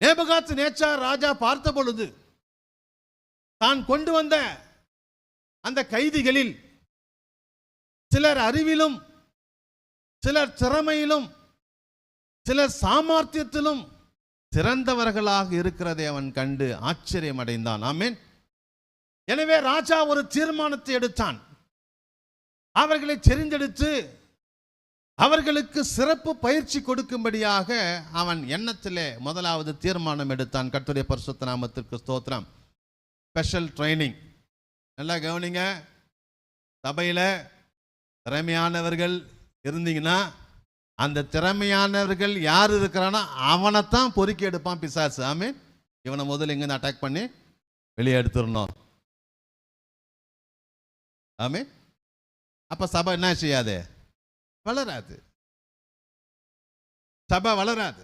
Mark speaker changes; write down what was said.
Speaker 1: நேபுகாத் நேச்சார் ராஜா பார்த்த பொழுது தான் கொண்டு வந்த அந்த கைதிகளில் சிலர் அறிவிலும், சிலர் திறமையிலும், சிலர் சாமர்த்தியத்திலும் சிறந்தவர்களாக இருக்கிறதை அவன் கண்டு ஆச்சரியம் அடைந்தான். ஆமென். எனவே ராஜா ஒரு தீர்மானத்தை எடுத்தான். அவர்களை தெரிந்தெடுத்து அவர்களுக்கு சிறப்பு பயிற்சி கொடுக்கும்படியாக அவன் எண்ணத்திலே முதலாவது தீர்மானம் எடுத்தான். கர்த்தருடைய பரிசுத்த நாமத்திற்கு ஸ்தோத்திரம். Special training. நல்லா கவனிங்க. சபையில் திறமையானவர்கள் இருந்தீங்கன்னா அந்த திறமையானவர்கள் யார் இருக்கிறானோ அவனைத்தான் பொறுக்கி எடுப்பான் பிசாசு. ஆமென். இவனை முதல்ல இங்கேருந்து அட்டாக் பண்ணி வெளியே எடுத்துடணும். ஆமென். அப்போ சபை என்ன செய்யாது? வளராது. சபை வளராது.